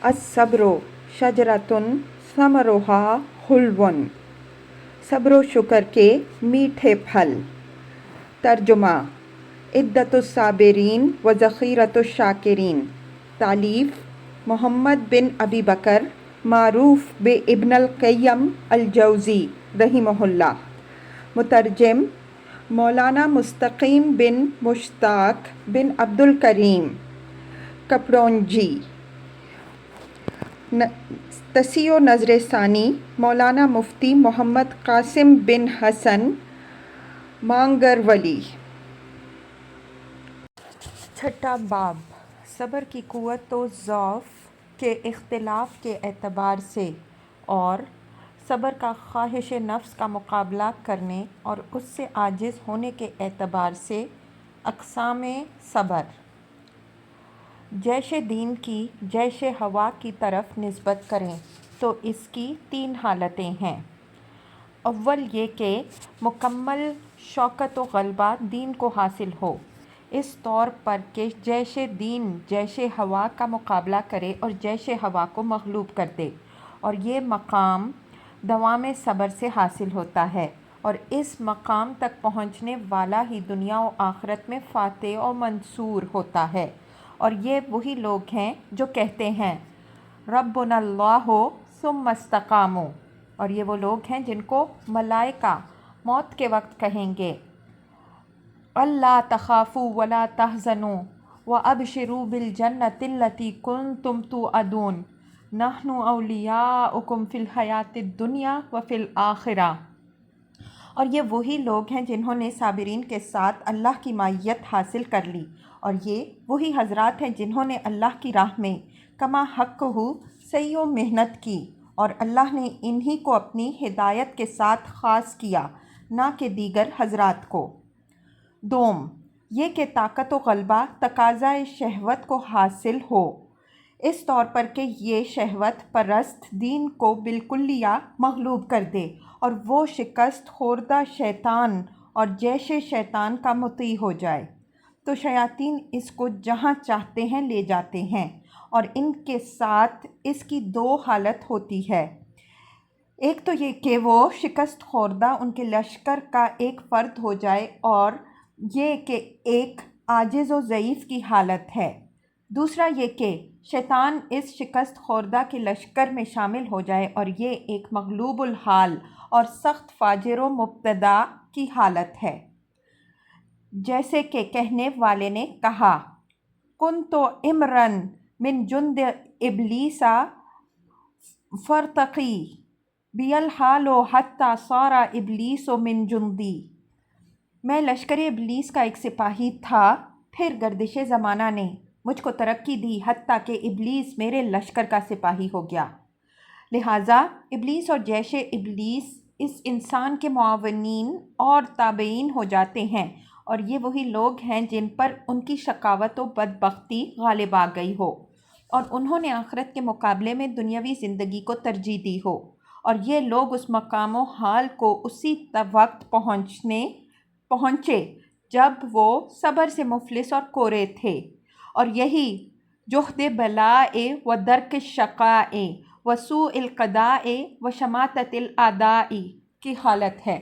الصبر شجرتن ثمرها حلون، صبر و شکر کے میٹھے پھل۔ ترجمہ: عدت الصابرین و ذخیرۃ الشاکرین۔ تالیف: محمد بن ابی بکر، معروف بابن القیم الجوزی رحمہ اللہ۔ مترجم: مولانا مستقیم بن مشتاق بن عبد الکریم کپڑونجی۔ تصحیح و نظر ثانی: مولانا مفتی محمد قاسم بن حسن مانگرولی۔ چھٹا باب: صبر کی قوت و ضعف کے اختلاف کے اعتبار سے اور صبر کا خواہش نفس کا مقابلہ کرنے اور اس سے عاجز ہونے کے اعتبار سے اقسام صبر۔ جیش دین کی جیش ہوا کی طرف نسبت کریں تو اس کی تین حالتیں ہیں۔ اول یہ کہ مکمل شوکت و غلبہ دین کو حاصل ہو، اس طور پر کہ جیش دین جیش ہوا کا مقابلہ کرے اور جیش ہوا کو مغلوب کر دے، اور یہ مقام دوام صبر سے حاصل ہوتا ہے، اور اس مقام تک پہنچنے والا ہی دنیا و آخرت میں فاتح و منصور ہوتا ہے۔ اور یہ وہی لوگ ہیں جو کہتے ہیں ربنا اللہ ثم استقاموا، اور یہ وہ لوگ ہیں جن کو ملائکہ موت کے وقت کہیں گے اللہ تخافوا ولا تحزنوا وابشروا بالجنۃ التی کنتم توعدون نحن اولیاؤکم فی الحیاۃ الدنیا وفی الآخرہ۔ اور یہ وہی لوگ ہیں جنہوں نے صابرین کے ساتھ اللہ کی معیت حاصل کر لی، اور یہ وہی حضرات ہیں جنہوں نے اللہ کی راہ میں کما حقہ سعی و محنت کی، اور اللہ نے انہی کو اپنی ہدایت کے ساتھ خاص کیا، نہ کہ دیگر حضرات کو۔ دوم، یہ کہ طاقت و غلبہ تقاضۂ شہوت کو حاصل ہو، اس طور پر کہ یہ شہوت پرست دین کو بالکلیہ مغلوب کر دے اور وہ شکست خوردہ شیطان اور جیش شیطان کا مطیع ہو جائے، تو شیاطین اس کو جہاں چاہتے ہیں لے جاتے ہیں، اور ان کے ساتھ اس کی دو حالت ہوتی ہے۔ ایک تو یہ کہ وہ شکست خوردہ ان کے لشکر کا ایک فرد ہو جائے، اور یہ کہ ایک عاجز و ضعیف کی حالت ہے۔ دوسرا یہ کہ شیطان اس شکست خوردہ کے لشکر میں شامل ہو جائے، اور یہ ایک مغلوب الحال اور سخت فاجر و مبتدا کی حالت ہے۔ جیسے کہ کہنے والے نے کہا کنت امرا من جند ابلیس فارتقی بی الحال حتی صار ابلیس من جندی۔ میں لشکر ابلیس کا ایک سپاہی تھا، پھر گردش زمانہ نے مجھ کو ترقی دی حتیٰ کہ ابلیس میرے لشکر کا سپاہی ہو گیا۔ لہٰذا ابلیس اور جیش ابلیس اس انسان کے معاونین اور تابعین ہو جاتے ہیں، اور یہ وہی لوگ ہیں جن پر ان کی شقاوت و بدبختی غالب آ گئی ہو، اور انہوں نے آخرت کے مقابلے میں دنیاوی زندگی کو ترجیح دی ہو، اور یہ لوگ اس مقام و حال کو اسی وقت پہنچے جب وہ صبر سے مفلس اور کورے تھے، اور یہی جہد بلاء و درک الشقاء و سوء القضاء و شماتت الاعداء کی حالت ہے،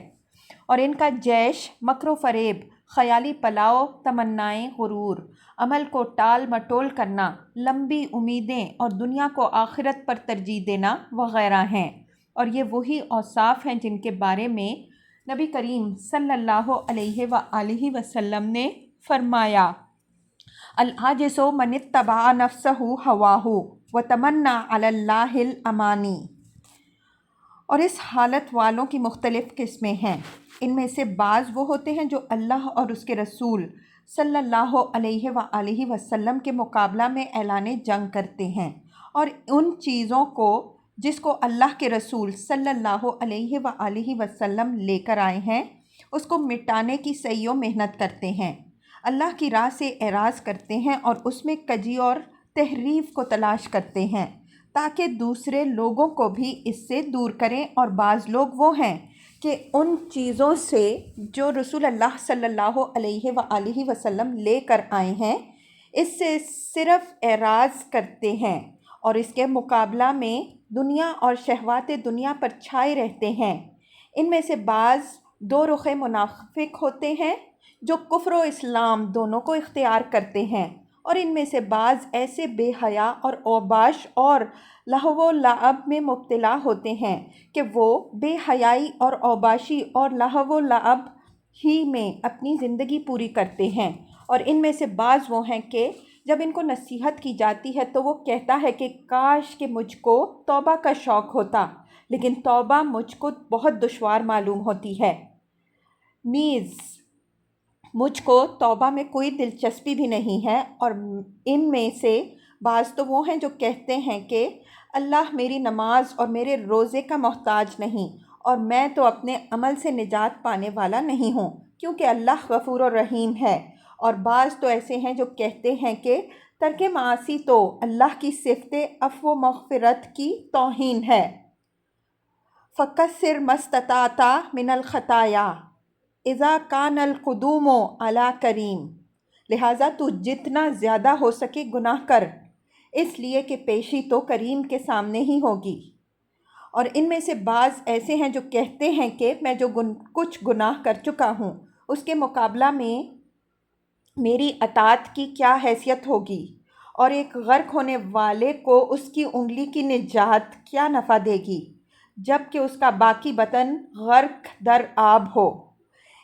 اور ان کا جیش مکر و فریب، خیالی پلاؤ، تمنائیں غرور، عمل کو ٹال مٹول کرنا، لمبی امیدیں اور دنیا کو آخرت پر ترجیح دینا وغیرہ ہیں۔ اور یہ وہی اوصاف ہیں جن کے بارے میں نبی کریم صلی اللہ علیہ وآلہ وسلم نے فرمایا العاجز من اتبع نفسہ ہواہ وتمنی علی اللہ الامانی۔ اور اس حالت والوں کی مختلف قسمیں ہیں۔ ان میں سے بعض وہ ہوتے ہیں جو اللہ اور اس کے رسول صلی اللہ علیہ وآلہ وسلم کے مقابلہ میں اعلان جنگ کرتے ہیں، اور ان چیزوں کو جس کو اللہ کے رسول صلی اللہ علیہ وآلہ وسلم لے کر آئے ہیں اس کو مٹانے کی سعی و محنت کرتے ہیں، اللہ کی راہ سے اعراض کرتے ہیں، اور اس میں کجی اور تحریف کو تلاش کرتے ہیں تاکہ دوسرے لوگوں کو بھی اس سے دور کریں۔ اور بعض لوگ وہ ہیں کہ ان چیزوں سے جو رسول اللہ صلی اللہ علیہ وآلہ وسلم لے کر آئے ہیں اس سے صرف اعراض کرتے ہیں اور اس کے مقابلہ میں دنیا اور شہوات دنیا پر چھائے رہتے ہیں۔ ان میں سے بعض دو رخ منافق ہوتے ہیں جو کفر و اسلام دونوں کو اختیار کرتے ہیں، اور ان میں سے بعض ایسے بے حیا اور اوباش اور لہو و لعب میں مبتلا ہوتے ہیں کہ وہ بے حیائی اور اوباشی اور لہو و لعب ہی میں اپنی زندگی پوری کرتے ہیں۔ اور ان میں سے بعض وہ ہیں کہ جب ان کو نصیحت کی جاتی ہے تو وہ کہتا ہے کہ کاش کہ مجھ کو توبہ کا شوق ہوتا، لیکن توبہ مجھ کو بہت دشوار معلوم ہوتی ہے، نیز مجھ کو توبہ میں کوئی دلچسپی بھی نہیں ہے۔ اور ان میں سے بعض تو وہ ہیں جو کہتے ہیں کہ اللہ میری نماز اور میرے روزے کا محتاج نہیں، اور میں تو اپنے عمل سے نجات پانے والا نہیں ہوں، کیونکہ اللہ غفور و رحیم ہے۔ اور بعض تو ایسے ہیں جو کہتے ہیں کہ ترک معاصی تو اللہ کی صفت عفو و مغفرت کی توہین ہے۔ فَكَسِّرْ مَا اسْتَطَعْتَ مِنَ الْخَطَايَا اِذَا كَانَ الْقُدُومُ عَلَىٰ کریم، لہٰذا تو جتنا زیادہ ہو سکے گناہ کر، اس لیے کہ پیشی تو کریم کے سامنے ہی ہوگی۔ اور ان میں سے بعض ایسے ہیں جو کہتے ہیں کہ میں جو کچھ گناہ کر چکا ہوں اس کے مقابلہ میں میری اطاعت کی کیا حیثیت ہوگی، اور ایک غرق ہونے والے کو اس کی انگلی کی نجات کیا نفع دے گی جب کہ اس کا باقی بدن غرق در آب ہو۔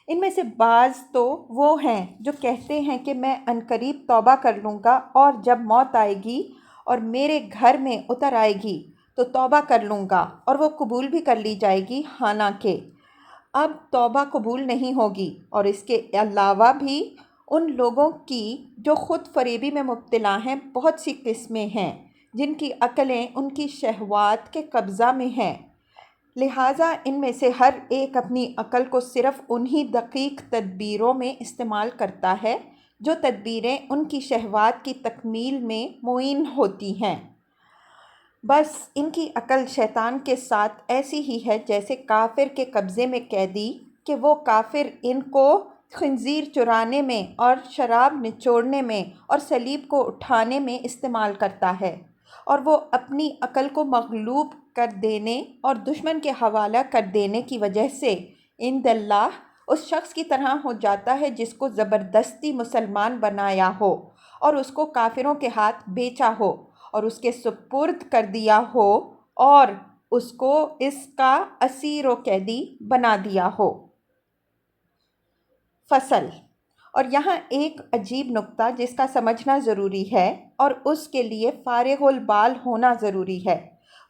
ان میں سے بعض تو وہ ہیں جو کہتے ہیں کہ میں عنقریب توبہ کر لوں گا، اور جب موت آئے گی اور میرے گھر میں اتر آئے گی تو توبہ کر لوں گا اور وہ قبول بھی کر لی جائے گی، حالانکہ اب توبہ قبول نہیں ہوگی۔ اور اس کے علاوہ بھی ان لوگوں کی جو خود فریبی میں مبتلا ہیں بہت سی قسمیں ہیں جن کی عقلیں ان کی شہوات کے قبضہ میں ہیں، لہٰذا ان میں سے ہر ایک اپنی عقل کو صرف انہی دقیق تدبیروں میں استعمال کرتا ہے جو تدبیریں ان کی شہوات کی تکمیل میں معین ہوتی ہیں۔ بس ان کی عقل شیطان کے ساتھ ایسی ہی ہے جیسے کافر کے قبضے میں قیدی، کہ وہ کافر ان کو خنزیر چرانے میں اور شراب نچوڑنے میں اور صلیب کو اٹھانے میں استعمال کرتا ہے، اور وہ اپنی عقل کو مغلوب کر دینے اور دشمن کے حوالہ کر دینے کی وجہ سے عند اللہ اس شخص کی طرح ہو جاتا ہے جس کو زبردستی مسلمان بنایا ہو اور اس کو کافروں کے ہاتھ بیچا ہو اور اس کے سپرد کر دیا ہو اور اس کو اس کا اسیر و قیدی بنا دیا ہو۔ فصل۔ اور یہاں ایک عجیب نکتہ جس کا سمجھنا ضروری ہے اور اس کے لیے فارغ البال ہونا ضروری ہے،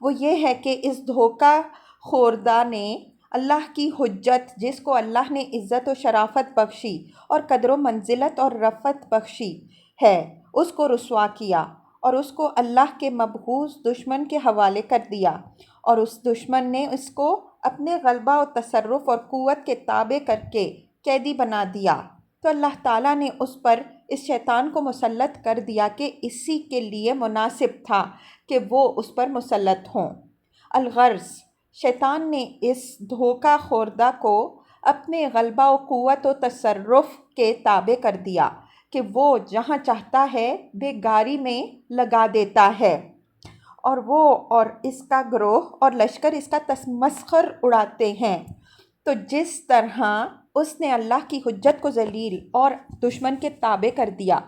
وہ یہ ہے کہ اس دھوکہ خوردہ نے اللہ کی حجت، جس کو اللہ نے عزت و شرافت بخشی اور قدر و منزلت اور رفعت بخشی ہے، اس کو رسوا کیا اور اس کو اللہ کے مبغوض دشمن کے حوالے کر دیا، اور اس دشمن نے اس کو اپنے غلبہ و تصرف اور قوت کے تابع کر کے قیدی بنا دیا، تو اللہ تعالیٰ نے اس پر اس شیطان کو مسلط کر دیا کہ اسی کے لیے مناسب تھا کہ وہ اس پر مسلط ہوں۔ الغرض، شیطان نے اس دھوکہ خوردہ کو اپنے غلبہ و قوت و تصرف کے تابع کر دیا کہ وہ جہاں چاہتا ہے بے گاری میں لگا دیتا ہے، اور وہ اور اس کا گروہ اور لشکر اس کا تمسخر اڑاتے ہیں۔ تو جس طرح اس نے اللہ کی حجت کو ذلیل اور دشمن کے تابع کر دیا،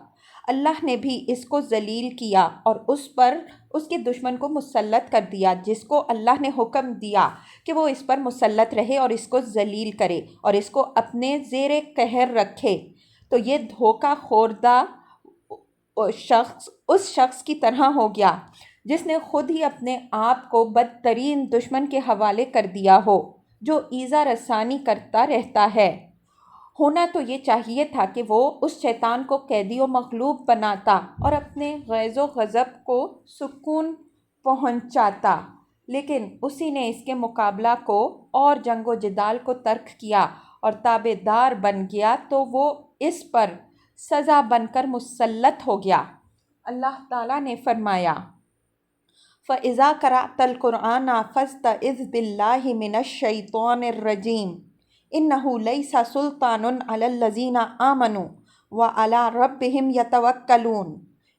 اللہ نے بھی اس کو ذلیل کیا اور اس پر اس کے دشمن کو مسلط کر دیا، جس کو اللہ نے حکم دیا کہ وہ اس پر مسلط رہے اور اس کو ذلیل کرے اور اس کو اپنے زیر قہر رکھے۔ تو یہ دھوکہ خوردہ شخص اس شخص کی طرح ہو گیا جس نے خود ہی اپنے آپ کو بدترین دشمن کے حوالے کر دیا ہو جو ایذا رسانی کرتا رہتا ہے۔ ہونا تو یہ چاہیے تھا کہ وہ اس شیطان کو قیدی و مغلوب بناتا اور اپنے غیظ و غضب کو سکون پہنچاتا، لیکن اسی نے اس کے مقابلہ کو اور جنگ و جدال کو ترک کیا اور تابع دار بن گیا، تو وہ اس پر سزا بن کر مسلط ہو گیا۔ اللہ تعالیٰ نے فرمایا، فَإِذَا قَرَأْتَ الْقُرْآنَ فَاسْتَعِذْ بِاللَّهِ مِنَ الشَّيْطَانِ الرَّجِيمِ إِنَّهُ لَيْسَ سُلْطَانٌ عَلَى الَّذِينَ آمَنُوا وَعَلَى رَبِّهِمْ يَتَوَكَّلُونَ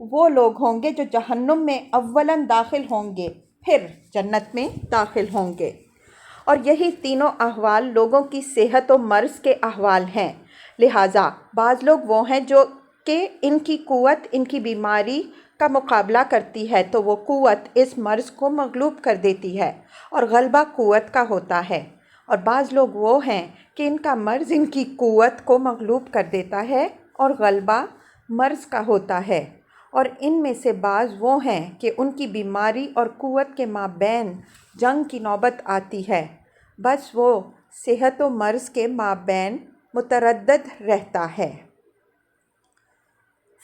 وہ لوگ ہوں گے جو جہنم میں اولاً داخل ہوں گے، پھر جنت میں داخل ہوں گے۔ اور یہی تینوں احوال لوگوں کی صحت و مرض کے احوال ہیں۔ لہٰذا بعض لوگ وہ ہیں جو کہ ان کی قوت ان کی بیماری کا مقابلہ کرتی ہے تو وہ قوت اس مرض کو مغلوب کر دیتی ہے اور غلبہ قوت کا ہوتا ہے، اور بعض لوگ وہ ہیں کہ ان کا مرض ان کی قوت کو مغلوب کر دیتا ہے اور غلبہ مرض کا ہوتا ہے، اور ان میں سے بعض وہ ہیں کہ ان کی بیماری اور قوت کے مابین جنگ کی نوبت آتی ہے، بس وہ صحت و مرض کے مابین متردد رہتا ہے۔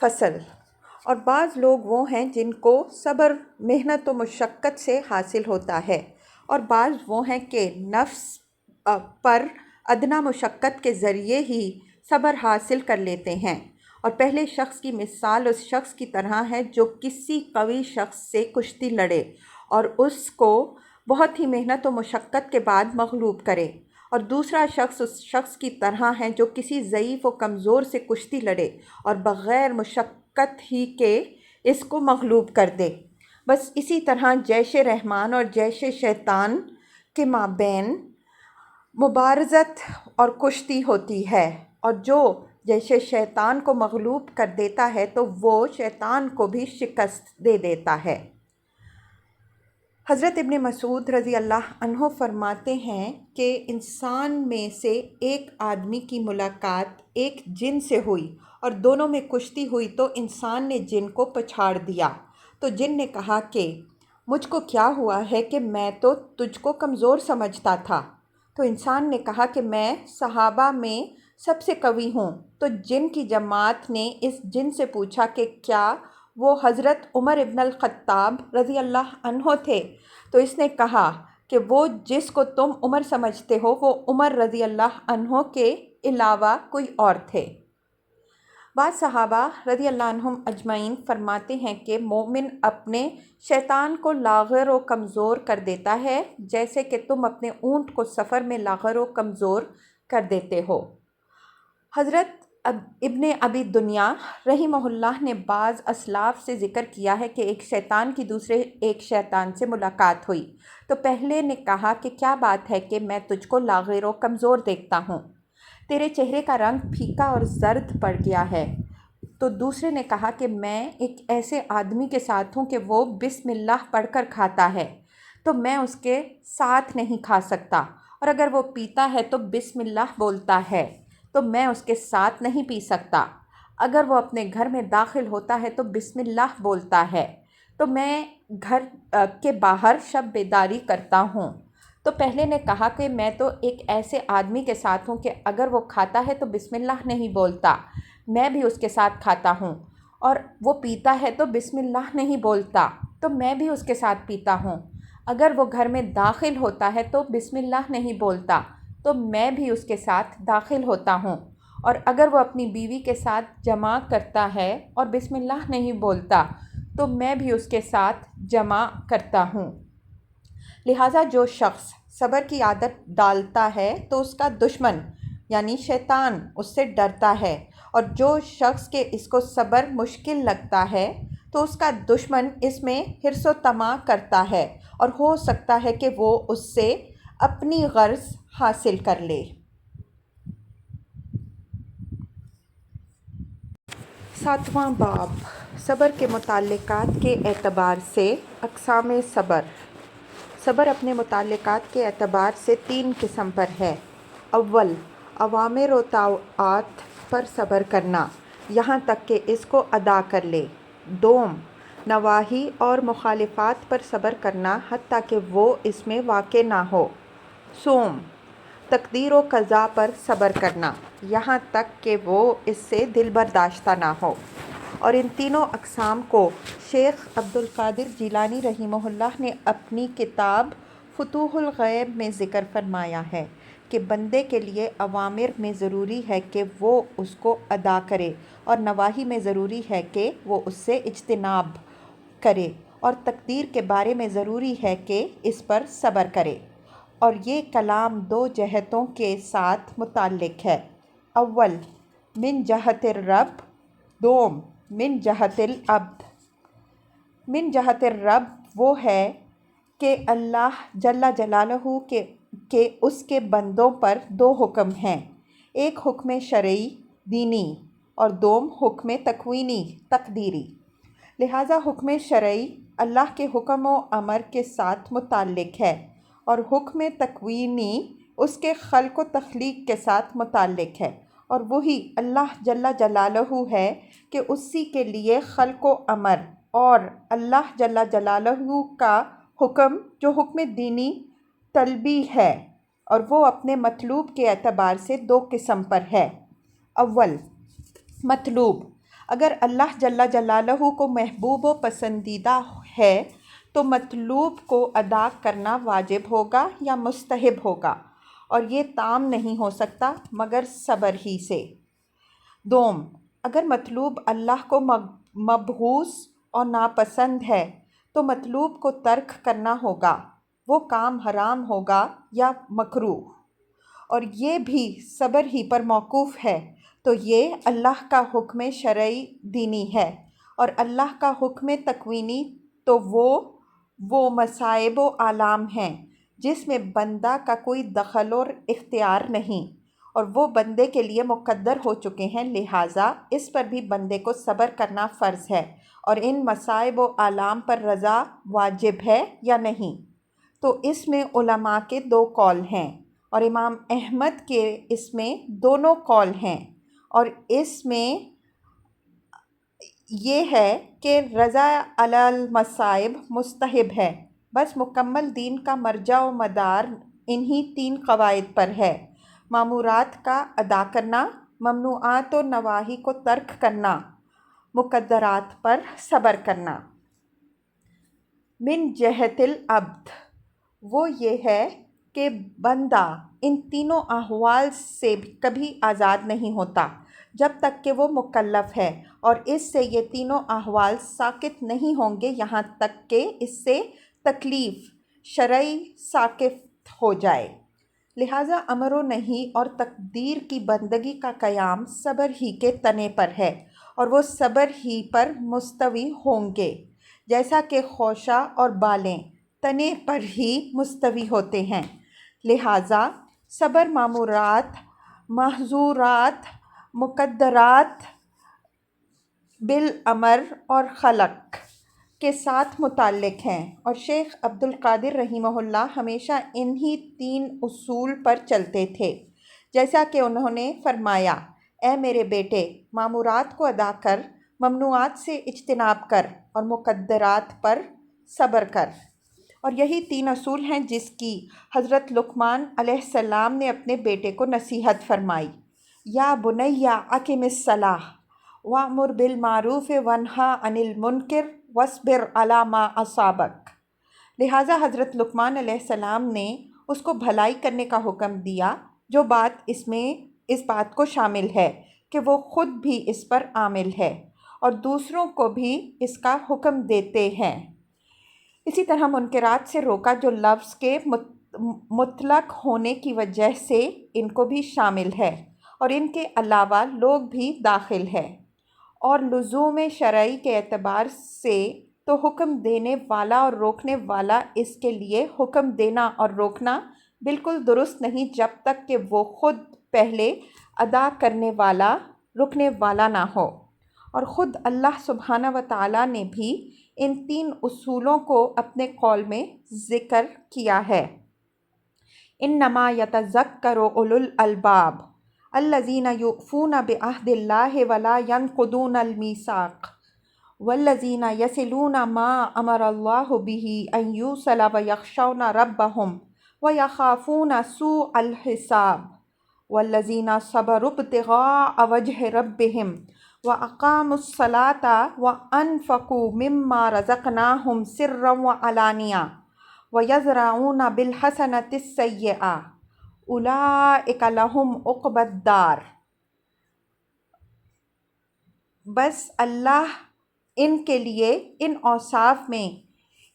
فصل۔ اور بعض لوگ وہ ہیں جن کو صبر محنت و مشقت سے حاصل ہوتا ہے، اور بعض وہ ہیں کہ نفس پر ادنیٰ مشقت کے ذریعے ہی صبر حاصل کر لیتے ہیں، اور پہلے شخص کی مثال اس شخص کی طرح ہے جو کسی قوی شخص سے کشتی لڑے اور اس کو بہت ہی محنت و مشقت کے بعد مغلوب کرے، اور دوسرا شخص اس شخص کی طرح ہے جو کسی ضعیف و کمزور سے کشتی لڑے اور بغیر مشقت ہی کے اس کو مغلوب کر دے۔ بس اسی طرح جیش رحمان اور جیش شیطان کے مابین مبارزت اور کشتی ہوتی ہے، اور جو جیش شیطان کو مغلوب کر دیتا ہے تو وہ شیطان کو بھی شکست دے دیتا ہے۔ حضرت ابن مسعود رضی اللہ عنہ فرماتے ہیں کہ انسان میں سے ایک آدمی کی ملاقات ایک جن سے ہوئی اور دونوں میں کشتی ہوئی تو انسان نے جن کو پچھاڑ دیا، تو جن نے کہا کہ مجھ کو کیا ہوا ہے کہ میں تو تجھ کو کمزور سمجھتا تھا، تو انسان نے کہا کہ میں صحابہ میں سب سے قوی ہوں، تو جن کی جماعت نے اس جن سے پوچھا کہ کیا وہ حضرت عمر ابن الخطاب رضی اللہ عنہ تھے، تو اس نے کہا کہ وہ جس کو تم عمر سمجھتے ہو وہ عمر رضی اللہ عنہ کے علاوہ کوئی اور تھے۔ بعض صحابہ رضی اللہ عنہم اجمعین فرماتے ہیں کہ مومن اپنے شیطان کو لاغر و کمزور کر دیتا ہے جیسے کہ تم اپنے اونٹ کو سفر میں لاغر و کمزور کر دیتے ہو۔ حضرت ابن ابی دنیا رحمہ اللہ نے بعض اسلاف سے ذکر کیا ہے کہ ایک شیطان کی دوسرے ایک شیطان سے ملاقات ہوئی، تو پہلے نے کہا کہ کیا بات ہے کہ میں تجھ کو لاغر و کمزور دیکھتا ہوں، تیرے چہرے کا رنگ پھیکا اور زرد پڑ گیا ہے، تو دوسرے نے کہا کہ میں ایک ایسے آدمی کے ساتھ ہوں کہ وہ بسم اللہ پڑھ کر کھاتا ہے، تو میں اس کے ساتھ نہیں کھا سکتا، اور اگر وہ پیتا ہے تو بسم اللہ بولتا ہے تو میں اس کے ساتھ نہیں پی سکتا، اگر وہ اپنے گھر میں داخل ہوتا ہے تو بسم اللہ بولتا ہے، تو میں گھر کے باہر شب بیداری کرتا ہوں۔ تو پہلے نے کہا کہ میں تو ایک ایسے آدمی کے ساتھ ہوں کہ اگر وہ کھاتا ہے تو بسم اللہ نہیں بولتا، میں بھی اس کے ساتھ کھاتا ہوں، اور وہ پیتا ہے تو بسم اللہ نہیں بولتا، تو میں بھی اس کے ساتھ پیتا ہوں، اگر وہ گھر میں داخل ہوتا ہے تو بسم اللہ نہیں بولتا، تو میں بھی اس کے ساتھ داخل ہوتا ہوں، اور اگر وہ اپنی بیوی کے ساتھ جمع کرتا ہے اور بسم اللہ نہیں بولتا تو میں بھی اس کے ساتھ جمع کرتا ہوں۔ لہٰذا جو شخص صبر کی عادت ڈالتا ہے تو اس کا دشمن یعنی شیطان اس سے ڈرتا ہے، اور جو شخص کے اس کو صبر مشکل لگتا ہے تو اس کا دشمن اس میں حرص و طمع کرتا ہے اور ہو سکتا ہے کہ وہ اس سے اپنی غرض حاصل کر لے۔ 7واں باب صبر کے متعلقات کے اعتبار سے اقسام صبر۔ صبر اپنے متعلقات کے اعتبار سے 3 قسم پر ہے۔ اول، اوامر و طاعات پر صبر کرنا یہاں تک کہ اس کو ادا کر لے۔ دوم، نواہی اور مخالفات پر صبر کرنا حتیٰ کہ وہ اس میں واقع نہ ہو۔ سوم، تقدیر و قضا پر صبر کرنا یہاں تک کہ وہ اس سے دل برداشتہ نہ ہو۔ اور ان تینوں اقسام کو شیخ عبد القادر جیلانی رحمہ اللہ نے اپنی کتاب فتوح الغیب میں ذکر فرمایا ہے کہ بندے کے لیے اوامر میں ضروری ہے کہ وہ اس کو ادا کرے اور نواہی میں ضروری ہے کہ وہ اس سے اجتناب کرے، اور تقدیر کے بارے میں ضروری ہے کہ اس پر صبر کرے، اور یہ کلام 2 جہتوں کے ساتھ متعلق ہے۔ اول، من جہت الرب، دوم من جہت العبد۔ من جہت الرب وہ ہے کہ اللہ جل جلالہ کہ اس کے بندوں پر دو حکم ہیں، ایک حکم شرعی دینی اور دوم حکم تکوینی تقدیری۔ لہٰذا حکم شرعی اللہ کے حکم و امر کے ساتھ متعلق ہے اور حکم تکوینی اس کے خلق و تخلیق کے ساتھ متعلق ہے، اور وہی اللہ جل جلالہ ہے کہ اسی کے لیے خلق و امر، اور اللہ جل جلالہ کا حکم جو حکم دینی طلبی ہے، اور وہ اپنے مطلوب کے اعتبار سے دو قسم پر ہے۔ اول، مطلوب، اگر اللہ جل جلالہ کو محبوب و پسندیدہ ہے تو مطلوب کو ادا کرنا واجب ہوگا یا مستحب ہوگا، اور یہ تام نہیں ہو سکتا مگر صبر ہی سے۔ دوم، اگر مطلوب اللہ کو مبغوض اور ناپسند ہے تو مطلوب کو ترک کرنا ہوگا، وہ کام حرام ہوگا یا مکروہ، اور یہ بھی صبر ہی پر موقوف ہے۔ تو یہ اللہ کا حکم شرعی دینی ہے، اور اللہ کا حکم تکوینی تو وہ مصائب و آلام ہیں جس میں بندہ کا کوئی دخل اور اختیار نہیں، اور وہ بندے کے لیے مقدر ہو چکے ہیں، لہٰذا اس پر بھی بندے کو صبر کرنا فرض ہے، اور ان مصائب و آلام پر رضا واجب ہے یا نہیں۔ تو اس میں علماء کے دو قول ہیں، اور امام احمد کے اس میں دونوں قول ہیں، اور اس میں یہ ہے کہ رضا علی المصائب مستحب ہے۔ بس مکمل دین کا مرجع و مدار انہی تین قواعد پر ہے: مامورات کا ادا کرنا، ممنوعات و نواہی کو ترک کرنا، مقدرات پر صبر کرنا۔ من جہت العبد وہ یہ ہے کہ بندہ ان تینوں احوال سے کبھی آزاد نہیں ہوتا جب تک کہ وہ مکلف ہے، اور اس سے یہ تینوں احوال ساقط نہیں ہوں گے یہاں تک کہ اس سے تکلیف شرعی ساقط ہو جائے۔ لہٰذا امر و نہی اور تقدیر کی بندگی کا قیام صبر ہی کے تنے پر ہے، اور وہ صبر ہی پر مستوی ہوں گے، جیسا کہ خوشہ اور بالیں تنے پر ہی مستوی ہوتے ہیں۔ لہٰذا صبر مامورات، محظورات، مقدرات بالامر اور خلق کے ساتھ متعلق ہیں، اور شیخ عبد القادر رحمہ اللہ ہمیشہ انہی تین اصول پر چلتے تھے، جیسا کہ انہوں نے فرمایا: اے میرے بیٹے، مامورات کو ادا کر، ممنوعات سے اجتناب کر، اور مقدرات پر صبر کر۔ اور یہی تین اصول ہیں جس کی حضرت لقمان علیہ السلام نے اپنے بیٹے کو نصیحت فرمائی: یا بنی اقم الصلاۃ وامر بالمعروف وانہی عن المنکر واصبر علی ما اصابک۔ لہٰذا حضرت لقمان علیہ السلام نے اس کو بھلائی کرنے کا حکم دیا، جو بات اس میں اس بات کو شامل ہے کہ وہ خود بھی اس پر عامل ہے اور دوسروں کو بھی اس کا حکم دیتے ہیں۔ اسی طرح منکرات سے روکا جو لفظ کے مطلق ہونے کی وجہ سے ان کو بھی شامل ہے، اور ان کے علاوہ لوگ بھی داخل ہے۔ اور لزوم شرعی کے اعتبار سے تو حکم دینے والا اور روکنے والا اس کے لیے حکم دینا اور روکنا بالکل درست نہیں جب تک کہ وہ خود پہلے ادا کرنے والا رکنے والا نہ ہو۔ اور خود اللہ سبحانہ و تعالیٰ نے بھی ان تین اصولوں کو اپنے قول میں ذکر کیا ہے: انما یتذکر اولو الالباب الذین یوفون بعہد اللہ ولا ینقضون المیثاق والذین یصلون ما امر اللہ بہ ان یوصل ویخشون ربہم ویخافون سوء الحساب والذین صبروا ابتغاء وجہ ربہم وَأَقَامُوا الصَّلَاةَ وَأَنفَقُوا مِمَّا رَزَقْنَاهُمْ سِرًّا وَعَلَانِيَةً وَيَزْرَعُونَ بِالْحَسَنَةِ السَّيِّئَةَ أُولَٰئِكَ لَهُمْ عُقْبَى الدَّارِ۔ بس اللہ ان کے لیے ان اوصاف میں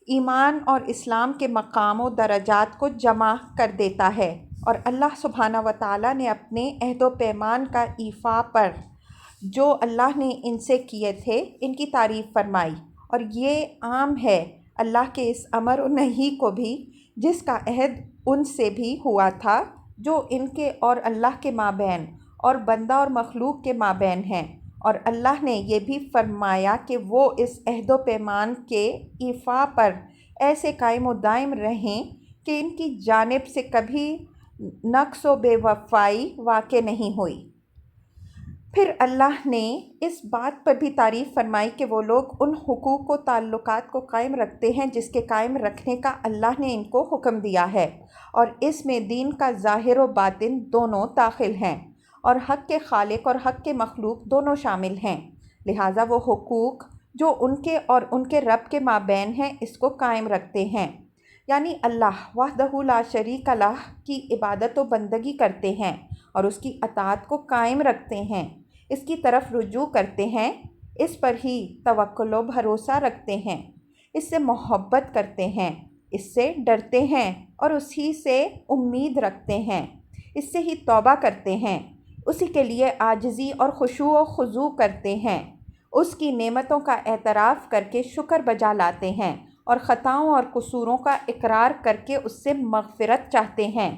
ایمان اور اسلام کے مقام و درجات کو جمع کر دیتا ہے، اور اللہ سبحانہ و تعالیٰ نے اپنے عہد و پیمان کا ایفا پر جو اللہ نے ان سے کیے تھے ان کی تعریف فرمائی، اور یہ عام ہے اللہ کے اس امر و نہی کو بھی جس کا عہد ان سے بھی ہوا تھا جو ان کے اور اللہ کے مابین اور بندہ اور مخلوق کے مابین ہیں، اور اللہ نے یہ بھی فرمایا کہ وہ اس عہد و پیمان کے ایفا پر ایسے قائم و دائم رہیں کہ ان کی جانب سے کبھی نقص و بے وفائی واقع نہیں ہوئی۔ پھر اللہ نے اس بات پر بھی تعریف فرمائی کہ وہ لوگ ان حقوق و تعلقات کو قائم رکھتے ہیں جس کے قائم رکھنے کا اللہ نے ان کو حکم دیا ہے، اور اس میں دین کا ظاہر و باطن دونوں داخل ہیں، اور حق کے خالق اور حق کے مخلوق دونوں شامل ہیں۔ لہٰذا وہ حقوق جو ان کے اور ان کے رب کے مابین ہیں اس کو قائم رکھتے ہیں، یعنی اللہ وحدہ لا شریک لہ کی عبادت و بندگی کرتے ہیں اور اس کی اطاعت کو قائم رکھتے ہیں، اس کی طرف رجوع کرتے ہیں، اس پر ہی توکل و بھروسہ رکھتے ہیں، اس سے محبت کرتے ہیں، اس سے ڈرتے ہیں اور اسی سے امید رکھتے ہیں، اس سے ہی توبہ کرتے ہیں، اسی کے لیے عاجزی اور خشوع و خضوع کرتے ہیں، اس کی نعمتوں کا اعتراف کر کے شکر بجا لاتے ہیں اور خطاؤں اور قصوروں کا اقرار کر کے اس سے مغفرت چاہتے ہیں۔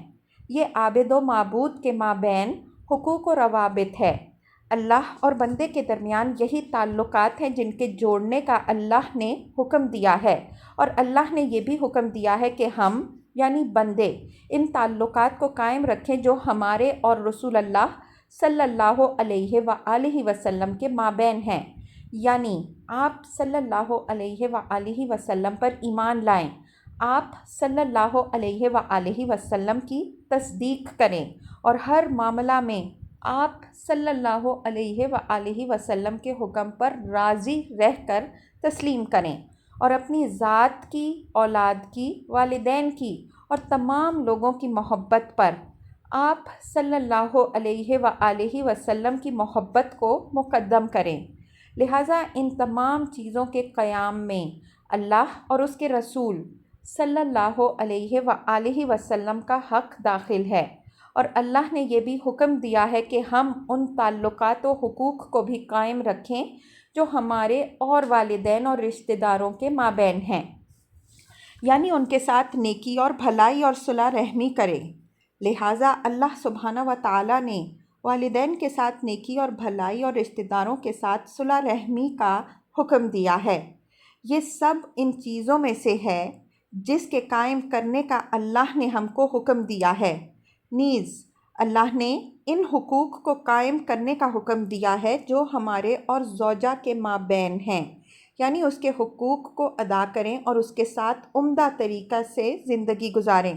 یہ عابد و معبود کے مابین حقوق و روابط ہے۔ اللہ اور بندے کے درمیان یہی تعلقات ہیں جن کے جوڑنے کا اللہ نے حکم دیا ہے، اور اللہ نے یہ بھی حکم دیا ہے کہ ہم یعنی بندے ان تعلقات کو قائم رکھیں جو ہمارے اور رسول اللہ صلی اللہ علیہ وآلہ وسلم کے مابین ہیں، یعنی آپ صلی اللہ علیہ وآلہ وسلم پر ایمان لائیں، آپ صلی اللہ علیہ وآلہ وسلم کی تصدیق کریں اور ہر معاملہ میں آپ صلی اللہ علیہ وآلہ وسلم کے حکم پر راضی رہ کر تسلیم کریں، اور اپنی ذات کی، اولاد کی، والدین کی اور تمام لوگوں کی محبت پر آپ صلی اللہ علیہ وآلہ وسلم کی محبت کو مقدم کریں۔ لہٰذا ان تمام چیزوں کے قیام میں اللہ اور اس کے رسول صلی اللہ علیہ وآلہ وسلم کا حق داخل ہے، اور اللہ نے یہ بھی حکم دیا ہے کہ ہم ان تعلقات و حقوق کو بھی قائم رکھیں جو ہمارے اور والدین اور رشتہ داروں کے مابین ہیں، یعنی ان کے ساتھ نیکی اور بھلائی اور صلح رحمی کریں۔ لہٰذا اللہ سبحانہ و تعالیٰ نے والدین کے ساتھ نیکی اور بھلائی اور رشتہ داروں کے ساتھ صلح رحمی کا حکم دیا ہے۔ یہ سب ان چیزوں میں سے ہے جس کے قائم کرنے کا اللہ نے ہم کو حکم دیا ہے۔ نیز اللہ نے ان حقوق کو قائم کرنے کا حکم دیا ہے جو ہمارے اور زوجہ کے مابین ہیں، یعنی اس کے حقوق کو ادا کریں اور اس کے ساتھ عمدہ طریقہ سے زندگی گزاریں،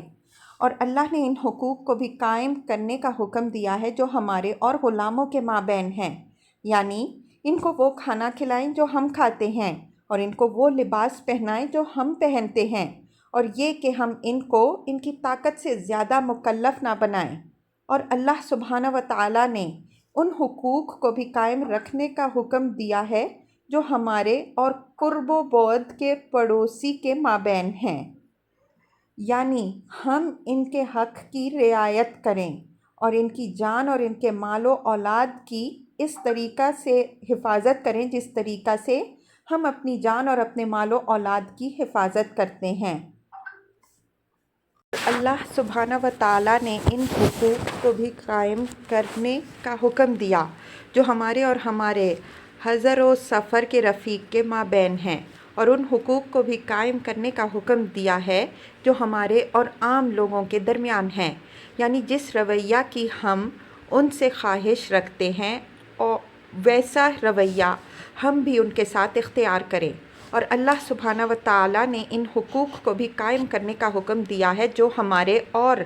اور اللہ نے ان حقوق کو بھی قائم کرنے کا حکم دیا ہے جو ہمارے اور غلاموں کے مابین ہیں، یعنی ان کو وہ کھانا کھلائیں جو ہم کھاتے ہیں، اور ان کو وہ لباس پہنائیں جو ہم پہنتے ہیں، اور یہ کہ ہم ان کو ان کی طاقت سے زیادہ مکلف نہ بنائیں۔ اور اللہ سبحانہ و تعالیٰ نے ان حقوق کو بھی قائم رکھنے کا حکم دیا ہے جو ہمارے اور قرب و بعد کے پڑوسی کے مابین ہیں، یعنی ہم ان کے حق کی رعایت کریں اور ان کی جان اور ان کے مال و اولاد کی اس طریقہ سے حفاظت کریں جس طریقہ سے ہم اپنی جان اور اپنے مال و اولاد کی حفاظت کرتے ہیں۔ اللہ سبحانہ و تعالیٰ نے ان حقوق کو بھی قائم کرنے کا حکم دیا جو ہمارے اور ہمارے حضر و سفر کے رفیق کے مابین ہیں، اور ان حقوق کو بھی قائم کرنے کا حکم دیا ہے جو ہمارے اور عام لوگوں کے درمیان ہیں، یعنی جس رویہ کی ہم ان سے خواہش رکھتے ہیں اور ویسا رویہ ہم بھی ان کے ساتھ اختیار کریں۔ اور اللہ سبحانہ و تعالیٰ نے ان حقوق کو بھی قائم کرنے کا حکم دیا ہے جو ہمارے اور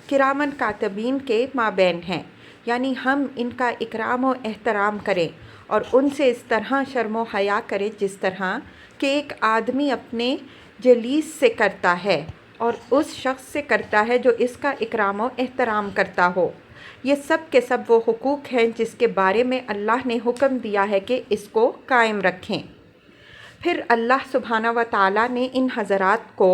کرامن کاتبین کے مابین ہیں، یعنی ہم ان کا اکرام و احترام کریں اور ان سے اس طرح شرم و حیا کریں جس طرح کہ ایک آدمی اپنے جلیس سے کرتا ہے اور اس شخص سے کرتا ہے جو اس کا اکرام و احترام کرتا ہو۔ یہ سب کے سب وہ حقوق ہیں جس کے بارے میں اللہ نے حکم دیا ہے کہ اس کو قائم رکھیں۔ پھر اللہ سبحانہ و تعالیٰ نے ان حضرات کو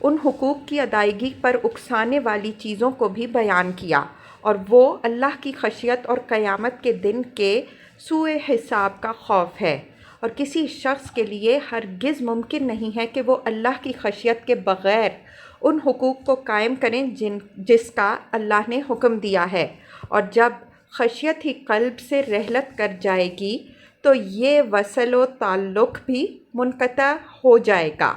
ان حقوق کی ادائیگی پر اکسانے والی چیزوں کو بھی بیان کیا، اور وہ اللہ کی خشیت اور قیامت کے دن کے سوء حساب کا خوف ہے، اور کسی شخص کے لیے ہرگز ممکن نہیں ہے کہ وہ اللہ کی خشیت کے بغیر ان حقوق کو قائم کریں جس کا اللہ نے حکم دیا ہے، اور جب خشیت ہی قلب سے رحلت کر جائے گی تو یہ وصل و تعلق بھی منقطع ہو جائے گا۔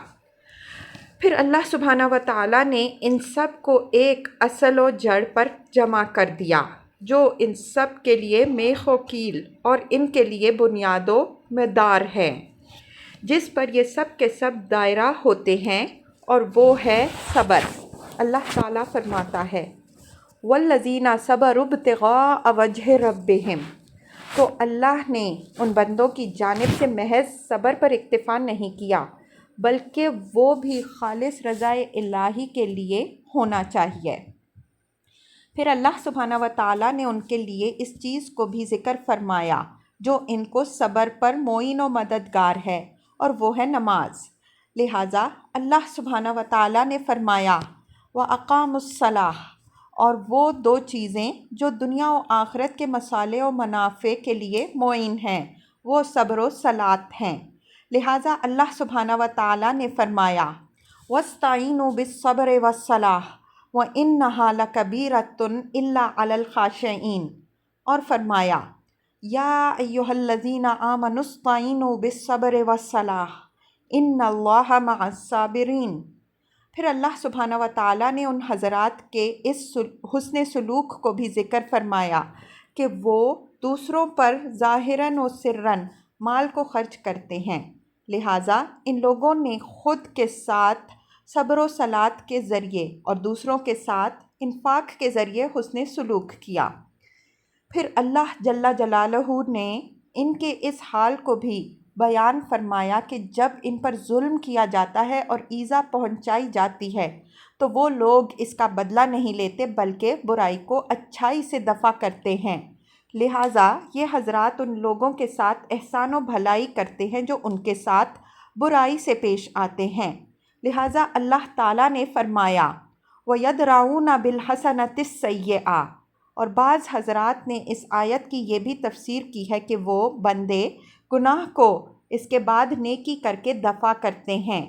پھر اللہ سبحانہ و تعالیٰ نے ان سب کو ایک اصل و جڑ پر جمع کر دیا جو ان سب کے لیے میخ و کیل اور ان کے لیے بنیاد و مدار ہے، جس پر یہ سب کے سب دائرہ ہوتے ہیں، اور وہ ہے صبر۔ اللہ تعالیٰ فرماتا ہے وَالَّذِينَ صَبَرُوا ابْتِغَاءَ وَجْهِ رَبِّهِمْ، تو اللہ نے ان بندوں کی جانب سے محض صبر پر اکتفا نہیں کیا بلکہ وہ بھی خالص رضائے الہی کے لیے ہونا چاہیے۔ پھر اللہ سبحانہ و تعالیٰ نے ان کے لیے اس چیز کو بھی ذکر فرمایا جو ان کو صبر پر معین و مددگار ہے، اور وہ ہے نماز۔ لہٰذا اللہ سبحانہ و تعالیٰ نے فرمایا وَأَقَامُوا الصَّلَاةَ، اور وہ دو چیزیں جو دنیا و آخرت کے مصالح و منافع کے لیے معین ہیں وہ صبر و صلاۃ ہیں۔ لہٰذا اللہ سبحانہ و تعالیٰ نے فرمایا وَاسْتَعِینُوا بِالصَّبْرِ وَالصَّلَاةِ وَإِنَّهَا لَكَبِیرَةٌ إِلَّا عَلَى الْخَاشِعِینَ، اور فرمایا یا ایھا الذین آمنوا اسْتَعِینُوا بِالصَّبْرِ وَالصَّلَاةِ إِنَّ اللَّهَ مَعَ الصَّابِرِینَ۔ پھر اللہ سبحانہ و تعالیٰ نے ان حضرات کے اس حسن سلوک کو بھی ذکر فرمایا کہ وہ دوسروں پر ظاہراً و سراً مال کو خرچ کرتے ہیں، لہٰذا ان لوگوں نے خود کے ساتھ صبر و صلاۃ کے ذریعے اور دوسروں کے ساتھ انفاق کے ذریعے حسن سلوک کیا۔ پھر اللہ جل جلالہ نے ان کے اس حال کو بھی بیان فرمایا کہ جب ان پر ظلم کیا جاتا ہے اور ایذا پہنچائی جاتی ہے تو وہ لوگ اس کا بدلہ نہیں لیتے بلکہ برائی کو اچھائی سے دفع کرتے ہیں، لہٰذا یہ حضرات ان لوگوں کے ساتھ احسان و بھلائی کرتے ہیں جو ان کے ساتھ برائی سے پیش آتے ہیں۔ لہٰذا اللہ تعالیٰ نے فرمایا وَيَدْرَؤُونَ بِالْحَسَنَةِ السَّيِّئَةَ، اور بعض حضرات نے اس آیت کی یہ بھی تفسیر کی ہے کہ وہ بندے گناہ کو اس کے بعد نیکی کر کے دفع کرتے ہیں،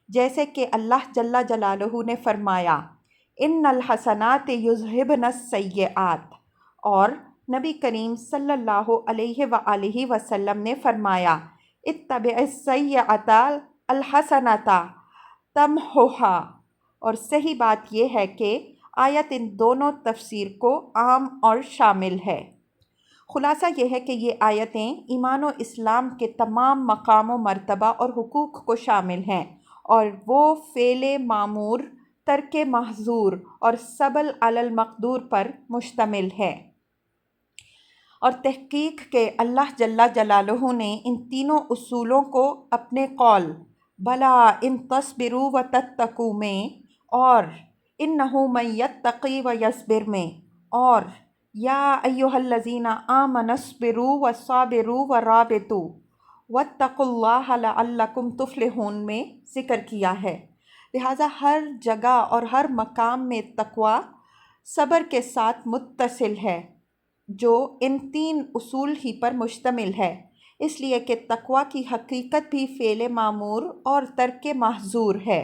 جیسے کہ اللہ جل جلالہ نے فرمایا ان الحسنات یذہبن السیئات، اور نبی کریم صلی اللہ علیہ وآلہ وسلم نے فرمایا اتبع السیئۃ الحسنۃ تمحھھا، اور صحیح بات یہ ہے کہ آیت ان دونوں تفسیر کو عام اور شامل ہے۔ خلاصہ یہ ہے کہ یہ آیتیں ایمان و اسلام کے تمام مقام و مرتبہ اور حقوق کو شامل ہیں، اور وہ فعل مامور، ترک محظور اور صبر علی المقدور پر مشتمل ہے۔ اور تحقیق کہ اللہ جل جلالہ نے ان تینوں اصولوں کو اپنے قول بلا ان تصبروا وتتقوا میں، اور انہ من یتقی ویصبر میں، اور یا ایھا الذین آمنوا اصبروا وصابروا ورابطوا واتقوا اللہ لعلکم تفلحون میں ذکر کیا ہے۔ لہٰذا ہر جگہ اور ہر مقام میں تقوی صبر کے ساتھ متصل ہے جو ان تین اصول ہی پر مشتمل ہے، اس لیے کہ تقوی کی حقیقت بھی فعل مامور اور ترک محظور ہے۔